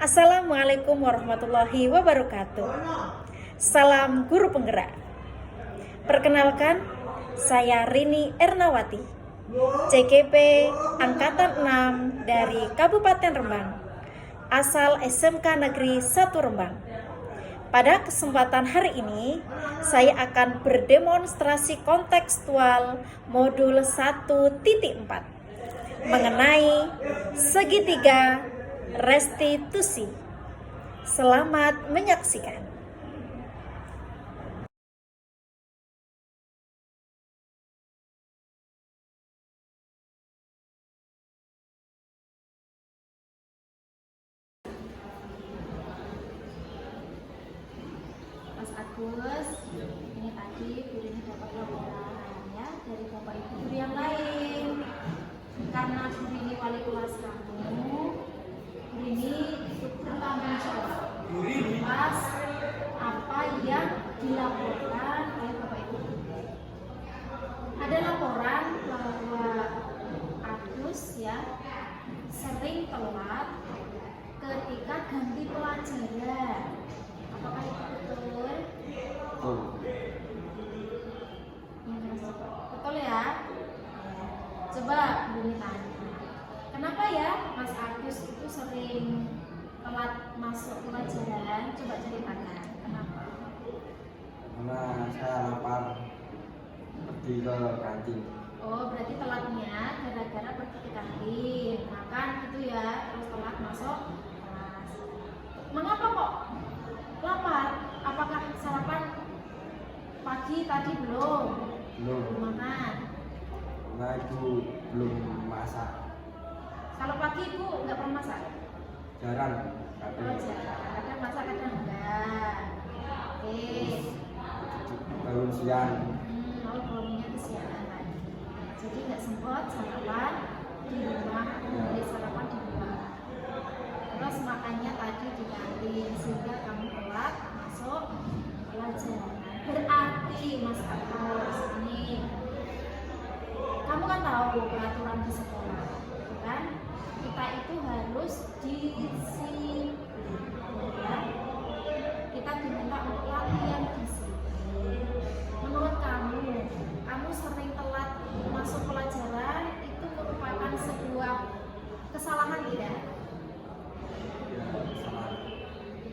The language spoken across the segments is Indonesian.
Assalamualaikum warahmatullahi wabarakatuh. Salam guru penggerak. Perkenalkan, saya Rini Ernawati, CGP Angkatan 6 dari Kabupaten Rembang, asal SMK Negeri 1 Rembang. Pada kesempatan hari ini, saya akan berdemonstrasi kontekstual modul 1.4 mengenai segitiga restitusi. Selamat menyaksikan. Mas Agus, ini tadi gurunya dapat laporan ya dari bapak ibu guru yang lain. Karena guru ini wali kelas kamu, guru ini bertanggung jawab atas apa yang dilaporkan oleh bapak ibu guru. Ada laporan bahwa Agus ya sering telat ketika ganti pelajaran. Apakah itu betul? Betul ya? Coba Bumi tanya, kenapa ya Mas Agus itu sering telat masuk pelajaran? Coba ceritakan, kenapa? Karena saya lapar, pergi ke kantin. Oh, berarti telatnya gara-gara pergi ke kantin, makan gitu ya, terus telat masuk kelas. Mengapa kok lapar? Apakah sarapan pagi tadi belum makan? Karena ibu belum masak. Kalau pagi ibu nggak pernah masak? Jarang. Oh, jarang. Kadang masak, kadang enggak. Oke. Bangun siang. Bangunnya kesiangan lagi. Jadi nggak sempat sarapan di rumah, beli sarapan di rumah. Terus makannya tadi di kantin sehingga kamu telat masuk pelajaran. Berarti Mas Agus ini, kamu kan tahu peraturan di sekolah, kan? Kita itu harus disiplin, ya. Kita diminta untuk latihan disiplin. Menurut kamu sering telat masuk pelajaran itu merupakan sebuah kesalahan tidak?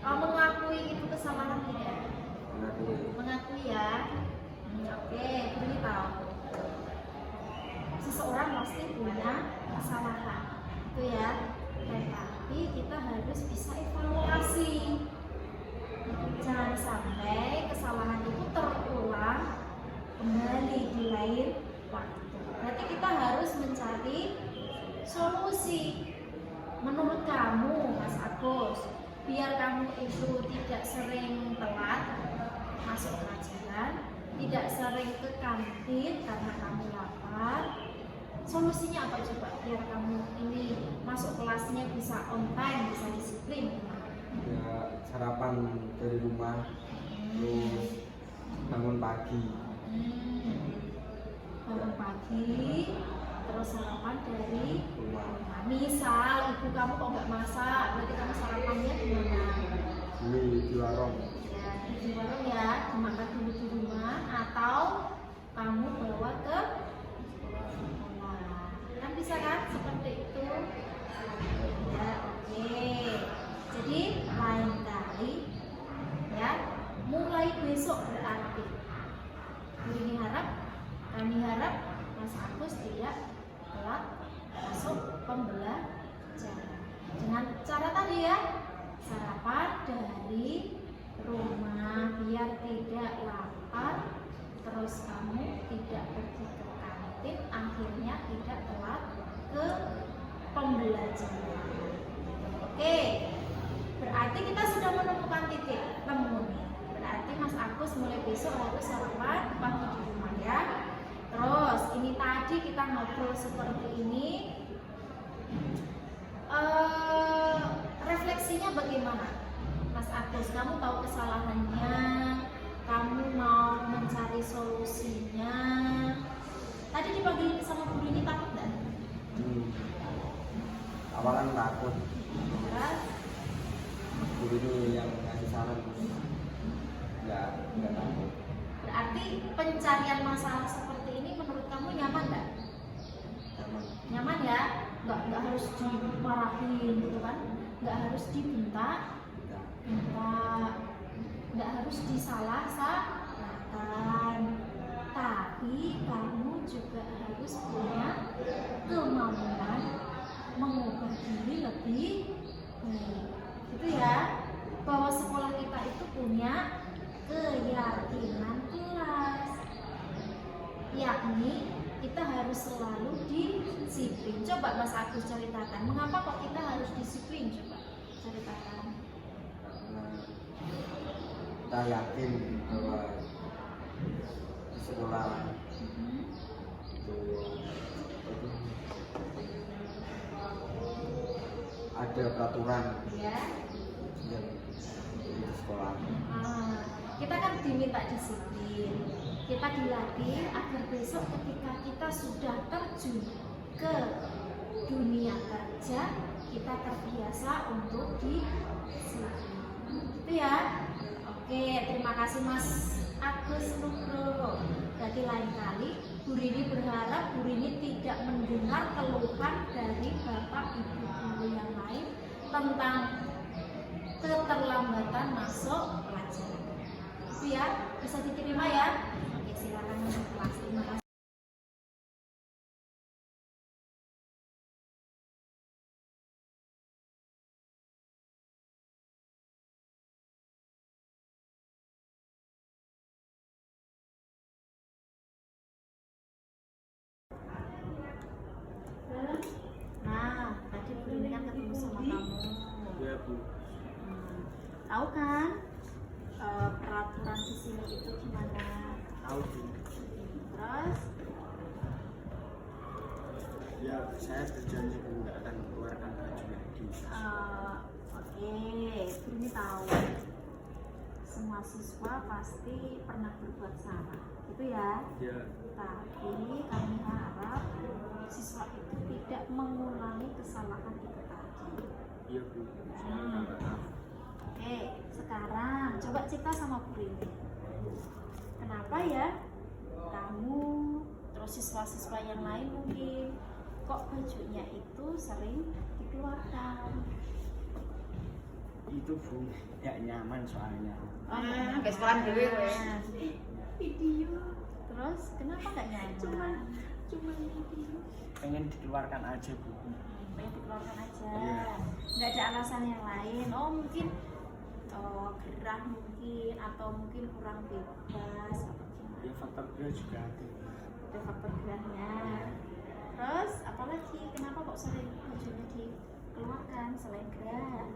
Mengakui itu kesalahan tidak? Mengakui ya. Oke, ini tahu. Seseorang pasti punya kesalahan, itu ya. Tetapi kita harus bisa evaluasi. Jangan sampai kesalahan itu terulang kembali di lain waktu. Berarti kita harus mencari solusi. Menurut kamu, Mas Agus, biar kamu itu tidak sering telat masuk pelajaran, tidak sering ke kantin karena kamu lapar, solusinya apa coba biar kamu ini masuk kelasnya bisa on time, bisa disiplin? Ya, sarapan dari rumah, terus bangun pagi. Bangun pagi, terus sarapan dari Rumah. Misal ibu kamu kok nggak masak, berarti kamu sarapannya di mana? Di warung. Ya, di warung ya, dimakan dulu di rumah atau kamu bawa ke sekolah. Kan bisa kan seperti itu? Ya, oke. Jadi lain kali ya, mulai besok berarti kami harap Mas Agus tidak telat masuk pembelajaran. Dengan cara tadi ya, sarapan dari rumah biar tidak lapar, terus kamu tidak pergi ke kantin, akhirnya tidak telat ke pembelajaran. Oke, berarti kita sudah menemukan titik temu. Berarti Mas Agus mulai besok harus sarapan pagi di rumah ya. Terus ini tadi kita ngobrol seperti ini. Refleksinya bagaimana? Mas Agus, kamu tahu kesalahannya, kamu mau mencari solusinya. Tadi dipanggil sama guru ini takut nggak? Awalan takut. Terus guru ini yang ngasih saran terus nggak takut. Berarti pencarian masalah seperti ini menurut kamu nyaman nggak? Nyaman. Nyaman ya? Nggak harus dimarahin gitu kan? Nggak harus dibentak, nggak harus disalah-salahkan. Tapi kamu juga harus punya kemampuan mengubah diri lebih baik. Gitu ya? Bahwa sekolah kita itu punya keyakinan kelas, yakni kita harus selalu disiplin. Coba Mas Agus ceritakan, mengapa kok kita harus disiplin? Coba ceritakan. Karena kita yakin bahwa di sekolah itu ada peraturan Ya. yang di sekolah. Kita kan diminta disiplin, kita dilatih agar besok ketika kita sudah terjun ke dunia kerja, kita terbiasa untuk disiplin. Itu ya. Oke, terima kasih Mas Agus Nugroho. Berarti lain kali Bu Rini berharap Bu Rini tidak mendengar keluhan dari Bapak Ibu guru yang lain tentang keterlambatan masuk pelajaran. Itu ya, bisa diterima ya. Oke, silakan masuk kelas. Terima kasih. Nah, tadi Bu Rini kan ketemu sama kamu. Ya Bu. Tahu kan peraturan di sini itu gimana? Tahu Bu. Terus Ya saya berjanji Bu nggak akan mengeluarkan baju lagi. oke, Bu Rini tahu semua siswa pasti pernah berbuat salah, gitu ya. Ya. Tapi kami harap siswa itu tidak mengulangi kesalahan itu tadi. Iya Bu. Saya minta maaf. Oke, sekarang coba cerita sama Bu Rini. Kenapa ya kamu terus siswa-siswa yang lain mungkin kok bajunya itu sering dikeluarkan? Itu Bu nggak nyaman soalnya. Ke sekolah dulu wes. Video. Terus kenapa nggak nyaman? Cuma video. Pengen dikeluarkan aja Bu. Pengen dikeluarkan aja. Iya. Nggak ada alasan yang lain. Oh mungkin gerah mungkin atau mungkin kurang bebas atau gimana? Ya faktor beliau juga ada. Ada faktor gerahnya. Terus apalagi kenapa kok sering bajunya dikeluarkan selain gerah?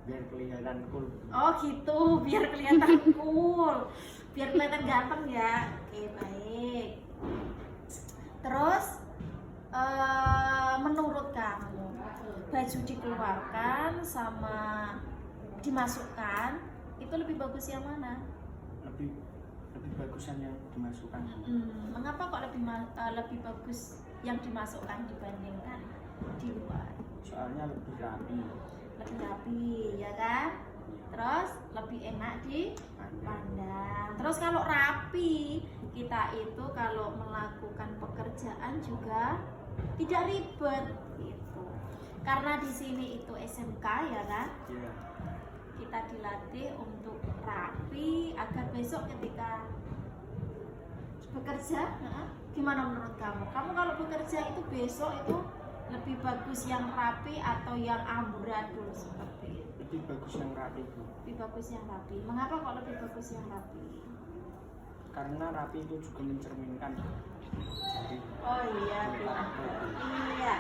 Biar kelihatan cool. Oh gitu, biar kelihatan cool, biar kelihatan ganteng ya. Oke baik. Terus menurut kamu baju dikeluarkan sama dimasukkan itu lebih bagus yang mana? Lebih bagusan yang dimasukkan. Mengapa kok lebih bagus yang dimasukkan dibandingkan di luar? Soalnya lebih rapi. Lebih rapi ya kan? Terus lebih enak dipandang. Terus kalau rapi kita itu kalau melakukan pekerjaan juga tidak ribet gitu. Karena di sini itu SMK ya kan? Iya. Kita dilatih untuk rapi agar besok ketika bekerja, gimana menurut kamu? Kamu kalau bekerja itu besok itu lebih bagus yang rapi atau yang amburadul seperti itu? Lebih bagus yang rapi Bu. Lebih bagus yang rapi. Mengapa kok lebih bagus yang rapi? Karena rapi itu juga mencerminkan. Jadi Oh iya, iya.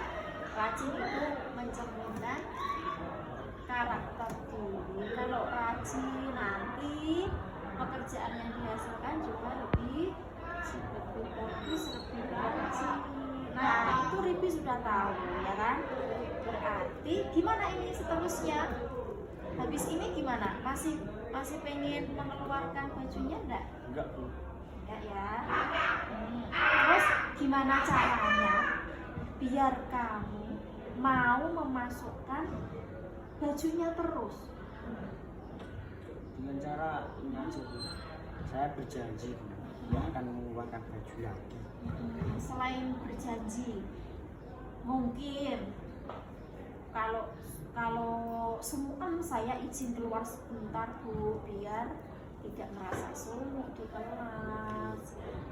Rajin itu mencerminkan karakter diri. Kalau rajin nanti pekerjaan yang dihasilkan juga lebih bagus, lebih rajin. Nah itu Ribi sudah tahu ya kan. Berarti gimana ini seterusnya? Habis ini gimana? Masih pengen mengeluarkan bajunya enggak? enggak Bu. Enggak ya. Terus gimana caranya biar kamu mau memasukkan bajunya terus? Dengan cara ini aja Bu, saya berjanji tidak akan mengeluarkan baju lagi. Selain berjanji, mungkin kalau semua saya izin keluar sebentar Bu, biar tidak merasa sumuk di kelas,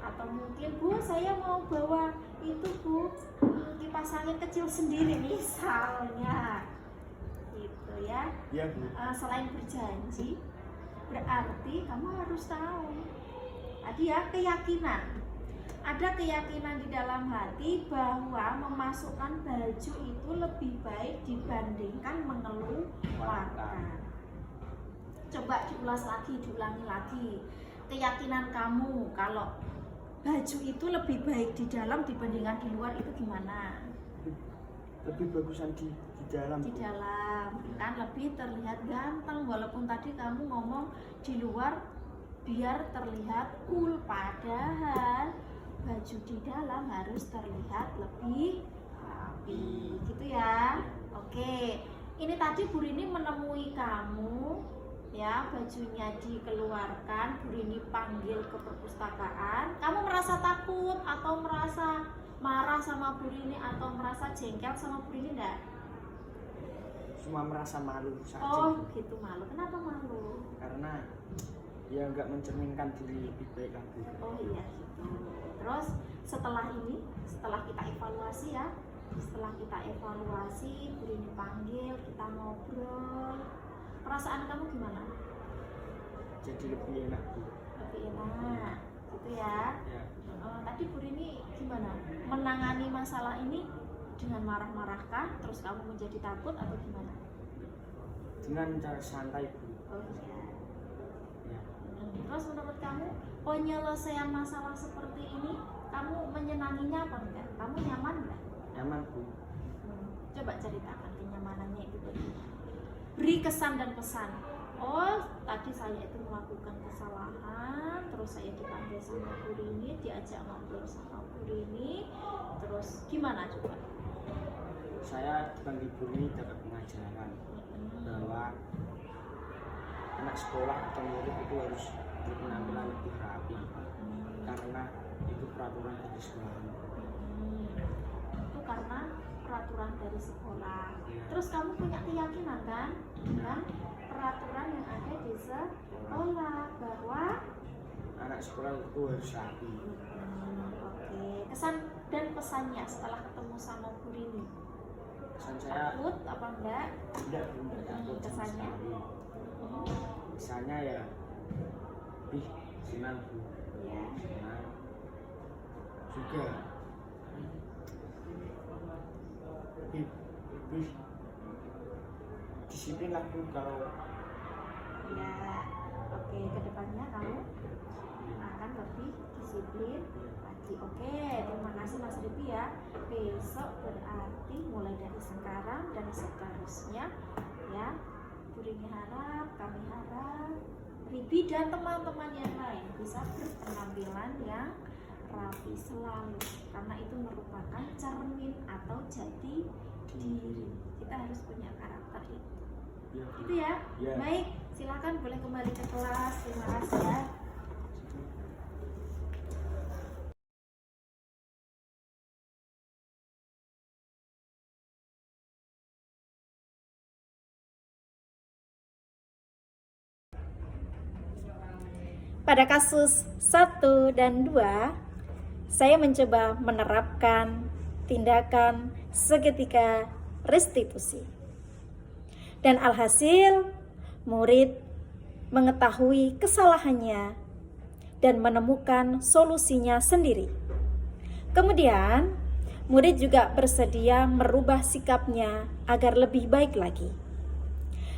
atau mungkin Bu saya mau bawa itu Bu, kipas angin kecil sendiri misalnya, gitu ya. Iya Bu. Selain berjanji, berarti kamu harus tahu tadi ya, keyakinan. Ada keyakinan di dalam hati bahwa memasukkan baju itu lebih baik dibandingkan mengeluarkan. Coba diulangi lagi. Keyakinan kamu kalau baju itu lebih baik di dalam dibandingkan di luar itu gimana? Lebih bagusan di dalam. Di dalam kan lebih terlihat ganteng, walaupun tadi kamu ngomong di luar biar terlihat cool, padahal baju di dalam harus terlihat lebih rapi, gitu ya. Oke, ini tadi Bu Rini menemui kamu ya, bajunya dikeluarkan, Bu Rini panggil ke perpustakaan. Kamu merasa takut atau merasa marah sama Bu Rini atau merasa jengkel sama Bu Rini enggak? Cuma merasa malu saja. Oh gitu, malu. Kenapa malu? Karena ya nggak mencerminkan diri lebih baik lagi. Oh iya gitu. Terus setelah ini, setelah kita evaluasi ya, setelah kita evaluasi, Bu Rini panggil, kita ngobrol, perasaan kamu gimana? Jadi lebih enak Bu. Lebih enak, gitu ya. Ya. Tadi Bu Rini gimana? Menangani masalah ini dengan marah-marahkah? Terus kamu menjadi takut atau gimana? Dengan cara santai Bu. Oh iya. Ya. Terus menurut kamu penyelesaian masalah seperti ini, kamu menyenanginya apa enggak? Kamu nyaman enggak? Nyaman Bu. Coba ceritakan kenyamanannya itu bagaimana? Beri kesan dan pesan. Oh, tadi saya itu melakukan kesalahan, terus saya dipanggil sama Bu Rini, diajak ngobrol sama Bu Rini, terus gimana coba? Saya dipanggil Bu Rini dapat pengajaran bahwa anak sekolah atau murid itu harus berpenampilan lebih rapi karena itu peraturan dari sekolah. Itu karena peraturan dari sekolah. Terus kamu punya keyakinan kan dengan peraturan yang ada di sekolah bahwa anak sekolah itu harus rapi. Oke, kesan dan pesannya setelah ketemu sama Bu Rini. Pesan saya Takut apa enggak? tidak takut sama Kesannya? sekali. Misalnya ya lebih senang Bu. Ya. Senang juga lebih disiplin lah Bu kalau Ya. Oke, kedepannya kamu akan lebih disiplin lagi. Oke, terima kasih Mas Ripi ya. Besok berarti mulai dari sekarang dan seterusnya ya. Bu Rini harap, kami harap Ripi dan teman-teman yang lain bisa berpenampilan yang rapi selalu, karena itu merupakan cermin atau jati diri. Kita harus punya karakter itu. ya, Itu ya. Ya. Baik, silakan boleh kembali ke kelas. Terima kasih ya. Pada kasus 1 dan 2, saya mencoba menerapkan tindakan seketika restitusi. Dan alhasil, murid mengetahui kesalahannya dan menemukan solusinya sendiri. Kemudian, murid juga bersedia merubah sikapnya agar lebih baik lagi.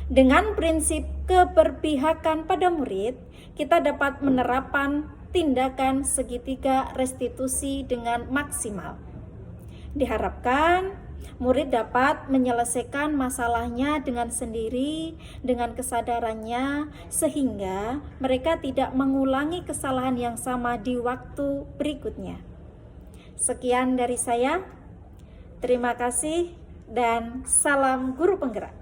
Dengan prinsip keberpihakan pada murid, kita dapat menerapkan tindakan segitiga restitusi dengan maksimal. Diharapkan murid dapat menyelesaikan masalahnya dengan sendiri, dengan kesadarannya, sehingga mereka tidak mengulangi kesalahan yang sama di waktu berikutnya. Sekian dari saya. Terima kasih dan salam guru penggerak.